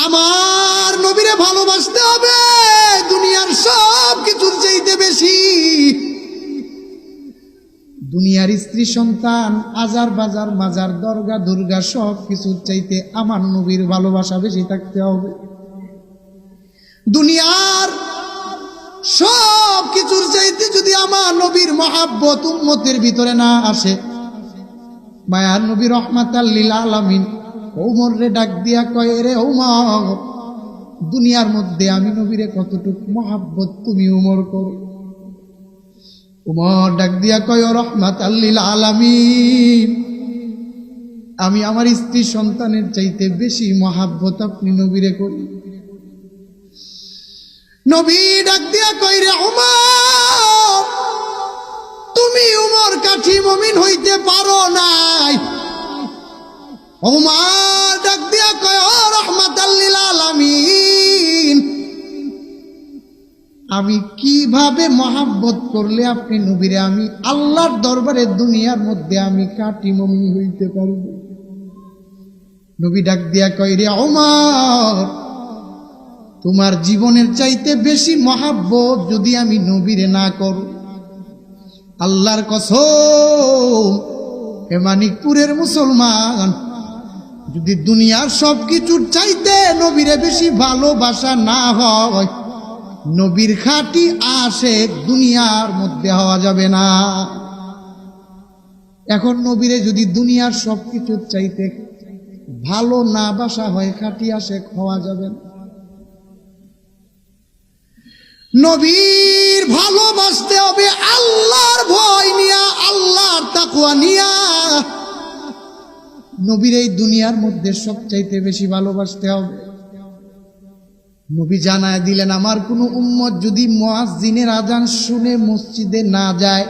আমার নবীরে ভালোবাসতে হবে দুনিয়ার সব কিছুর চাইতে বেশি। দুনিয়ার স্ত্রী সন্তান আজার বাজার মাজার দরগা দুর্গা সব কিছুর চাইতে আমার নবীর ভালোবাসা বেশি থাকতে হবে। দুনিয়ার সব কিছুর চাইতে যদি আমার নবীর মহাব্বত উম্মতের ভিতরে না আসে, মায়ার নবী রহমাতাল লিল আলামিন ওমর রে ডাক দিয়া কয়, রে ওমর, দুনিয়ার মধ্যে আমি নবীরে কতটুকু মহাব্বত তুমি ওমর করো। ওমর ডাক দিয়া কয়, রহমাতাল লিল আলামিন, আমি আমার স্ত্রী সন্তানের চাইতে বেশি মহাব্বত আপনি নবীরে করি। নবী ডাক দিয়া কয়, রে ওমর, তুমি উমর কাঠি মুমিন হইতে পারো নাই। ওমর ডাক দিয়া কয়, ও রাহমাতাল লিল আলামিন, আমি কিভাবে মহাব্বত করলে আপনি নবীরে আমি আল্লাহর দরবারে দুনিয়ার মধ্যে আমি কাঠি মুমিন হইতে পারব? নবী ডাক দিয়া কয়, রে ওমর, তোমার জীবনের চাইতে বেশি মহাব্বত যদি আমি নবীরে না করো, আল্লাহর কসম, এ মানিকপুরের মুসলমান, যদি দুনিয়ার সবকিছুর চাইতে নবীরে বেশি ভালোবাসা না হয়, নবীর খাঁটি আশিক দুনিয়ার মধ্যে হওয়া যাবে না। এখন নবীরে যদি দুনিয়ার সবকিছুর চাইতে ভালো না বাসা হয়, খাঁটি আশিক হওয়া যাবে না। নবীর ভালোবাসতে হবে আল্লাহর ভয় নিয়া, আল্লাহর তাকওয়া নিয়া। নবীর এই দুনিয়ার মধ্যে সবচাইতে বেশি ভালোবাসতে হবে। নবী জানায় দিলেন, আমার কোনো উম্মত যদি মুয়াজ্জিনের আজান শুনে মসজিদে না যায়,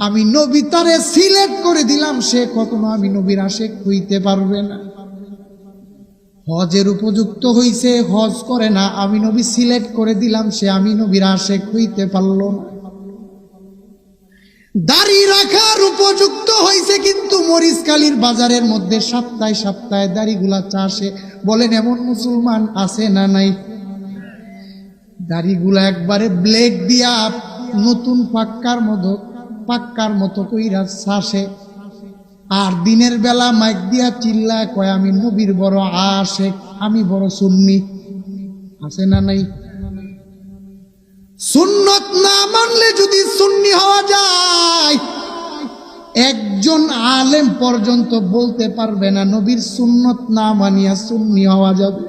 আমি নবী তারে সিলেক্ট করে দিলাম, সে কখনো আমি নবীর আশিক হইতে পারবে না। হজের উপযুক্ত হইছে, হজ করে না, আমি নবী সিলেক্ট করে দিলাম, সে আমি নবীর আশিক হইতে পারল না। দাড়ি রাখার উপযুক্ত হইছে, কিন্তু মরিচকালির বাজারের মধ্যে সপ্তাহে সপ্তাহে দাড়িগুলা চাষে, বলেন এমন মুসলমান আছে না নাই? দাড়িগুলা একবারে ব্লেড দিয়া নতুন পাক্কার মতো কইরা চাষে, আর দিনের বেলা মাইক দিয়া চিল্লা কয়, আমি নবীর বড় আশিক, আমি বড় সুন্নি। আছে না নাই? সুন্নত না মানলে যদি সুন্নি হওয়া যায়, একজন আলেম পর্যন্ত বলতে পারবে না নবীর সুন্নত না মানিয়া সুন্নি হওয়া যাবে।